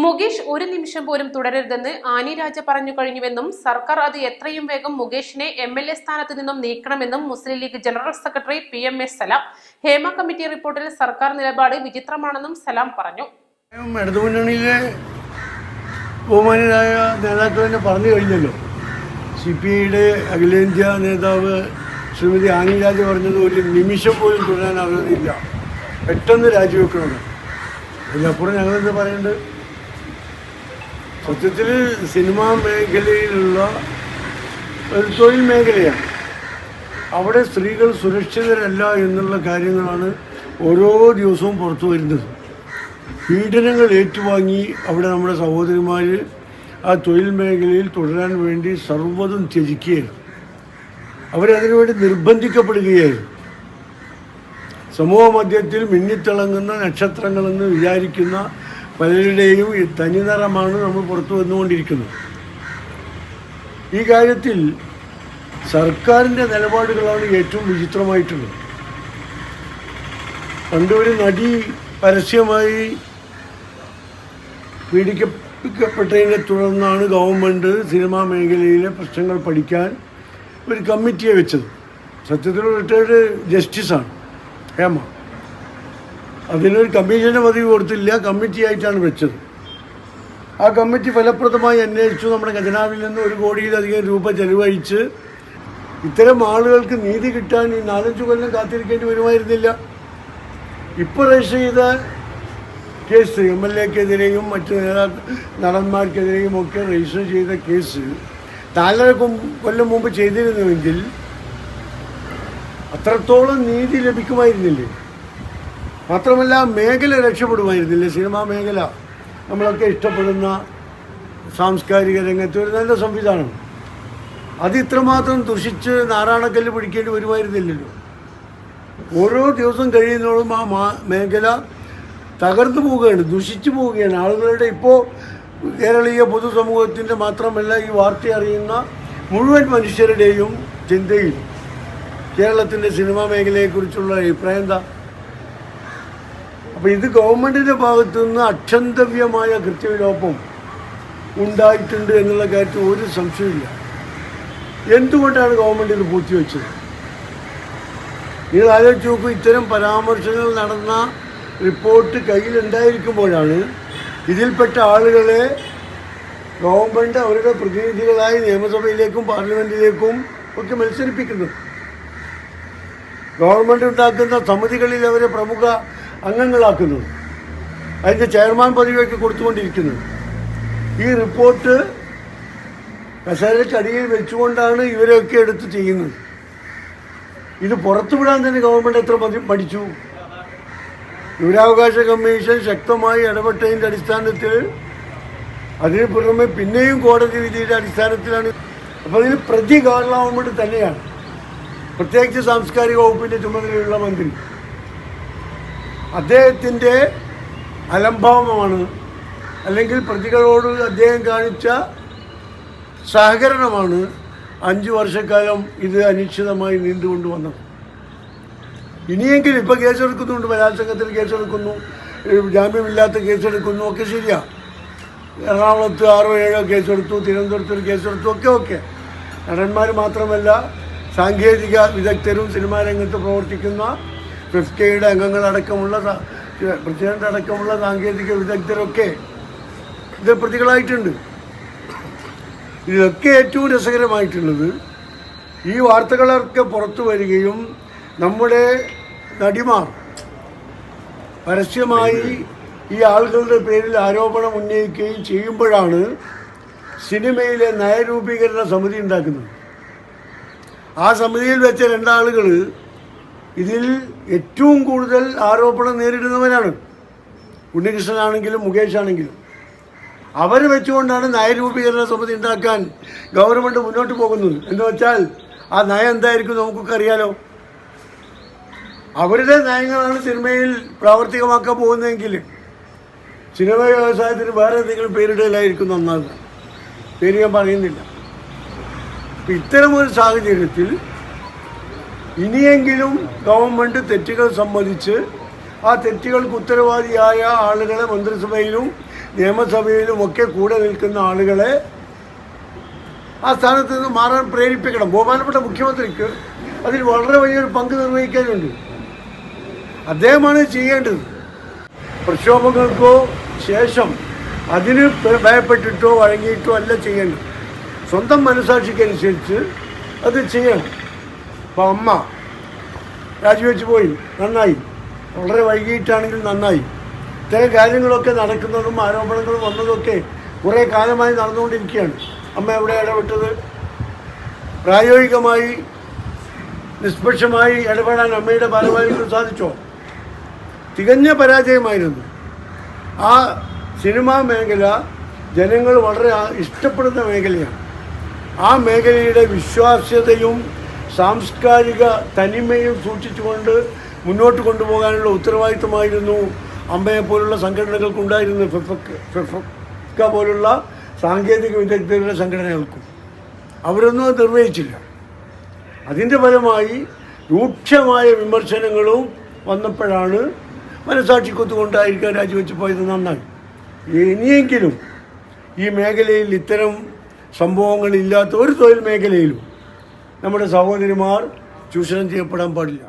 മുകേഷ് ഒരു നിമിഷം പോലും തുടരരുതെന്ന് ആനി രാജ പറഞ്ഞു കഴിഞ്ഞുവെന്നും സർക്കാർ അത് എത്രയും വേഗം മുകേഷിനെ MLA സ്ഥാനത്ത് നിന്നും നീക്കണമെന്നും മുസ്ലിം ലീഗ് ജനറൽ സെക്രട്ടറി PMA സലാം ഹേമ കമ്മിറ്റി റിപ്പോർട്ടിൽ സർക്കാർ നിലപാട് വിചിത്രമാണെന്നും സലാം പറഞ്ഞു. ഇടതുമുന്നണിയിലെ ബഹുമാനരായ നേതാക്കൾ തന്നെ പറഞ്ഞു കഴിഞ്ഞല്ലോ. CPIയുടെ അഖിലേന്ത്യാ നേതാവ് ശ്രീമതി ആനി രാജ പറഞ്ഞത് ഒരു നിമിഷം പോലും തുടരാൻ അറിയില്ല, പെട്ടെന്ന് രാജിവെക്കണം. അതിനപ്പുറം ഞങ്ങളെന്ത് പറയേണ്ടത്? സത്യത്തിൽ സിനിമാ മേഖലയിലുള്ള ഒരു തൊഴിൽ മേഖലയാണ്. അവിടെ സ്ത്രീകൾ സുരക്ഷിതരല്ല എന്നുള്ള കാര്യങ്ങളാണ് ഓരോ ദിവസവും പുറത്തു വരുന്നത്. പീഡനങ്ങൾ ഏറ്റുവാങ്ങി അവിടെ നമ്മുടെ സഹോദരിമാർ ആ തൊഴിൽ മേഖലയിൽ തുടരാൻ വേണ്ടി സർവ്വതും ത്യജിക്കുകയായിരുന്നു. അവരതിനുവേണ്ടി നിർബന്ധിക്കപ്പെടുകയായിരുന്നു. സമൂഹ മധ്യത്തിൽ മിന്നിത്തിളങ്ങുന്ന നക്ഷത്രങ്ങളെന്ന് വിചാരിക്കുന്ന പലരുടെയും ഈ തനിനിറമാണ് നമ്മൾ പുറത്തു വന്നുകൊണ്ടിരിക്കുന്നത്. ഈ കാര്യത്തിൽ സർക്കാരിൻ്റെ നിലപാടുകളാണ് ഏറ്റവും വിചിത്രമായിട്ടുള്ളത്. പണ്ട് ഒരു നടി പരസ്യമായി പീഡിപ്പിക്കപ്പെട്ടതിനെ തുടർന്നാണ് ഗവൺമെൻറ് സിനിമാ മേഖലയിലെ പ്രശ്നങ്ങൾ പഠിക്കാൻ ഒരു കമ്മിറ്റിയെ വെച്ചത്. സത്യത്തിൽ റിട്ടയർഡ് ജസ്റ്റിസാണ് ഹേമ. അതിനൊരു കമ്മീഷൻ്റെ പദവി കൊടുത്തില്ല, കമ്മിറ്റിയായിട്ടാണ് വെച്ചത്. ആ കമ്മിറ്റി ഫലപ്രദമായി അന്വേഷിച്ചു. നമ്മുടെ ഖജനാവിൽ നിന്ന് 1 കോടിയിലധികം രൂപ ചെലവഴിച്ച് ഇത്തരം ആളുകൾക്ക് നീതി കിട്ടാൻ ഈ 4-5 കൊല്ലം കാത്തിരിക്കേണ്ടി വരുമായിരുന്നില്ല. ഇപ്പോൾ രജിസ്റ്റർ ചെയ്ത കേസ് MLAക്കെതിരെയും മറ്റ് നടന്മാർക്കെതിരെയും ഒക്കെ രജിസ്റ്റർ ചെയ്ത കേസ് 4.5 കൊല്ലം മുമ്പ് ചെയ്തിരുന്നുവെങ്കിൽ അത്രത്തോളം നീതി ലഭിക്കുമായിരുന്നില്ലേ? മാത്രമല്ല മേഖല രക്ഷപ്പെടുമായിരുന്നില്ലേ? സിനിമാ മേഖല നമ്മളൊക്കെ ഇഷ്ടപ്പെടുന്ന സാംസ്കാരിക രംഗത്ത് ഒരു നല്ല സംവിധാനം. അത് ഇത്രമാത്രം ദുഷിച്ച് നാരായണക്കല്ല് പിടിക്കേണ്ടി വരുമായിരുന്നില്ലല്ലോ. ഓരോ ദിവസം കഴിയുന്നതോടും ആ മേഖല തകർന്നു പോവുകയാണ്, ദുഷിച്ചു പോവുകയാണ്. ആളുകളുടെ ഇപ്പോൾ കേരളീയ പൊതുസമൂഹത്തിൻ്റെ മാത്രമല്ല ഈ വാർത്ത അറിയുന്ന മുഴുവൻ മനുഷ്യരുടെയും ചിന്തയിൽ കേരളത്തിൻ്റെ സിനിമാ മേഖലയെക്കുറിച്ചുള്ള അഭിപ്രായം എന്താ? അപ്പോൾ ഇത് ഗവൺമെൻറ്റിൻ്റെ ഭാഗത്തു നിന്ന് അക്ഷന്തവ്യമായ കൃത്യവിലോപം ഉണ്ടായിട്ടുണ്ട് എന്നുള്ള കാര്യത്തിൽ ഒരു സംശയമില്ല. എന്തുകൊണ്ടാണ് ഗവൺമെൻറ് ഇത് പൂഴ്ത്തിവെച്ചത്? നിങ്ങൾ ആലോചിച്ച് നോക്കൂ. ഇത്തരം പരാമർശങ്ങൾ നടന്ന റിപ്പോർട്ട് കയ്യിലുണ്ടായിരിക്കുമ്പോഴാണ് ഇതിൽപ്പെട്ട ആളുകളെ ഗവൺമെൻറ് അവരുടെ പ്രതിനിധികളായി നിയമസഭയിലേക്കും പാർലമെൻറ്റിലേക്കും ഒക്കെ മത്സരിപ്പിക്കുന്നത്. ഗവൺമെൻറ് ഉണ്ടാക്കുന്ന സമിതികളിൽ അവരെ പ്രമുഖ അംഗങ്ങളാക്കുന്നത്, അതിൻ്റെ ചെയർമാൻ പദവിയൊക്കെ കൊടുത്തുകൊണ്ടിരിക്കുന്നത്. ഈ റിപ്പോർട്ട് കസേരക്കടിയിൽ വെച്ചുകൊണ്ടാണ് ഇവരെയൊക്കെ എടുത്ത് ചെയ്യുന്നത്. ഇത് പുറത്തുവിടാൻ തന്നെ ഗവൺമെൻറ് എത്ര പഠിച്ചു? വിവരാവകാശ കമ്മീഷൻ ശക്തമായി ഇടപെട്ടതിൻ്റെ അടിസ്ഥാനത്തിൽ, അതിന് പുറമെ പിന്നെയും കോടതി വിധിയുടെ അടിസ്ഥാനത്തിലാണ്. അപ്പോൾ അതിന് പ്രതി ഗവൺമെൻറ് തന്നെയാണ്, പ്രത്യേകിച്ച് സാംസ്കാരിക വകുപ്പിൻ്റെ ചുമതലയുള്ള മന്ത്രി. അദ്ദേഹത്തിൻ്റെ അലംഭാവമാണ്, അല്ലെങ്കിൽ പ്രതികളോട് അദ്ദേഹം കാണിച്ച സഹകരണമാണ് 5 വർഷക്കാലം ഇത് അനിശ്ചിതമായി നീണ്ടുകൊണ്ട് വന്നത്. ഇനിയെങ്കിലും ഇപ്പോൾ കേസെടുക്കുന്നുണ്ട്, ബലാത്സംഗത്തിൽ കേസെടുക്കുന്നു, ജാമ്യമില്ലാത്ത കേസെടുക്കുന്നു, ഒക്കെ ശരിയാ. എറണാകുളത്ത് 6-7 കേസെടുത്തു, തിരുവനന്തപുരത്തൊരു കേസെടുത്തു, ഒക്കെ നടന്മാർ മാത്രമല്ല സാങ്കേതിക വിദഗ്ധരും സിനിമാ രംഗത്ത് പ്രവർത്തിക്കുന്ന ഫിഫ്കയുടെ അംഗങ്ങളടക്കമുള്ള പ്രസിഡന്റ് അടക്കമുള്ള സാങ്കേതിക വിദഗ്ധരൊക്കെ ഇത് പ്രതികളായിട്ടുണ്ട്. ഇതിലൊക്കെ ഏറ്റവും രസകരമായിട്ടുള്ളത് ഈ വാർത്തകളൊക്കെ പുറത്തു വരികയും നമ്മുടെ നടിമാർ പരസ്യമായി ഈ ആളുകളുടെ പേരിൽ ആരോപണം ഉന്നയിക്കുകയും ചെയ്യുമ്പോഴാണ് സിനിമയിലെ നയരൂപീകരണ സമിതി ഉണ്ടാക്കുന്നത്. ആ സമിതിയിൽ വെച്ച 2 ആളുകൾ ഇതിൽ ഏറ്റവും കൂടുതൽ ആരോപണം നേരിടുന്നവരാണ്. ഉണ്ണികൃഷ്ണനാണെങ്കിലും മുകേഷ് ആണെങ്കിലും അവർ വെച്ചുകൊണ്ടാണ് നയരൂപീകരണ സമിതി ഉണ്ടാക്കാൻ ഗവൺമെൻറ് മുന്നോട്ട് പോകുന്നത്. എന്ന് വെച്ചാൽ ആ നയം എന്തായിരിക്കും നമുക്കൊക്കെ അറിയാലോ. അവരുടെ നയങ്ങളാണ് സിനിമയിൽ പ്രാവർത്തികമാക്കാൻ പോകുന്നതെങ്കിൽ സിനിമ വ്യവസായത്തിന് വേറെ എന്തെങ്കിലും പേരിടലായിരിക്കും നന്നാകുക. പേര് ഞാൻ പറയുന്നില്ല. ഇത്തരമൊരു സാഹചര്യത്തിൽ ഇനിയെങ്കിലും ഗവൺമെൻറ് തെറ്റുകൾ സമ്മതിച്ച് ആ തെറ്റുകൾക്ക് ഉത്തരവാദിയായ ആളുകളെ മന്ത്രിസഭയിലും നിയമസഭയിലും ഒക്കെ കൂടെ നിൽക്കുന്ന ആളുകളെ ആ സ്ഥാനത്ത് നിന്ന് മാറാൻ പ്രേരിപ്പിക്കണം. ബഹുമാനപ്പെട്ട മുഖ്യമന്ത്രിക്ക് അതിൽ വളരെ വലിയൊരു പങ്ക് നിർവഹിക്കാനുണ്ട്. അദ്ദേഹമാണ് ചെയ്യേണ്ടത്. പ്രക്ഷോഭങ്ങൾക്കോ ശേഷം അതിന് ഭയപ്പെട്ടിട്ടോ വഴങ്ങിയിട്ടോ അല്ല ചെയ്യേണ്ടത്. സ്വന്തം മനസാക്ഷിക്കനുസരിച്ച് അത് ചെയ്യണം. അപ്പം അമ്മ രാജിവെച്ച് പോയി, നന്നായി. വളരെ വൈകിട്ടാണെങ്കിൽ നന്നായി. ഇത്തരം കാര്യങ്ങളൊക്കെ നടക്കുന്നതും ആരോപണങ്ങളും വന്നതൊക്കെ കുറേ കാലമായി നടന്നുകൊണ്ടിരിക്കുകയാണ്. അമ്മ എവിടെ ഇടപെട്ടത്? പ്രായോഗികമായി നിഷ്പക്ഷമായി ഇടപെടാൻ അമ്മയുടെ ഭാരവാഹികൾക്ക് സാധിച്ചോ? തികഞ്ഞ പരാജയമായിരുന്നു. ആ സിനിമാ മേഖല ജനങ്ങൾ വളരെ ഇഷ്ടപ്പെടുന്ന മേഖലയാണ്. ആ മേഖലയുടെ വിശ്വാസ്യതയും സാംസ്കാരിക തനിമയും സൂക്ഷിച്ചുകൊണ്ട് മുന്നോട്ട് കൊണ്ടുപോകാനുള്ള ഉത്തരവാദിത്വമായിരുന്നു അമ്മയെപ്പോലുള്ള സംഘടനകൾക്കുണ്ടായിരുന്നു. ഫെഫക്ക പോലുള്ള സാങ്കേതിക വിദഗ്ധരുടെ സംഘടനകൾക്കും. അവരൊന്നും അത് നിർവഹിച്ചില്ല. അതിൻ്റെ ഫലമായി രൂക്ഷമായ വിമർശനങ്ങളും വന്നപ്പോഴാണ് മനസാക്ഷിക്കൊത്തുകൊണ്ടായിരിക്കാൻ രാജിവെച്ച് പോയത്. നന്നായി. ഇനിയെങ്കിലും ഈ മേഖലയിൽ ഇത്തരം സംഭവങ്ങളില്ലാത്ത ഒരു തൊഴിൽ മേഖലയിലും നമ്മുടെ സഹോദരിമാർ ചൂഷണം ചെയ്യപ്പെടാൻ പാടില്ല.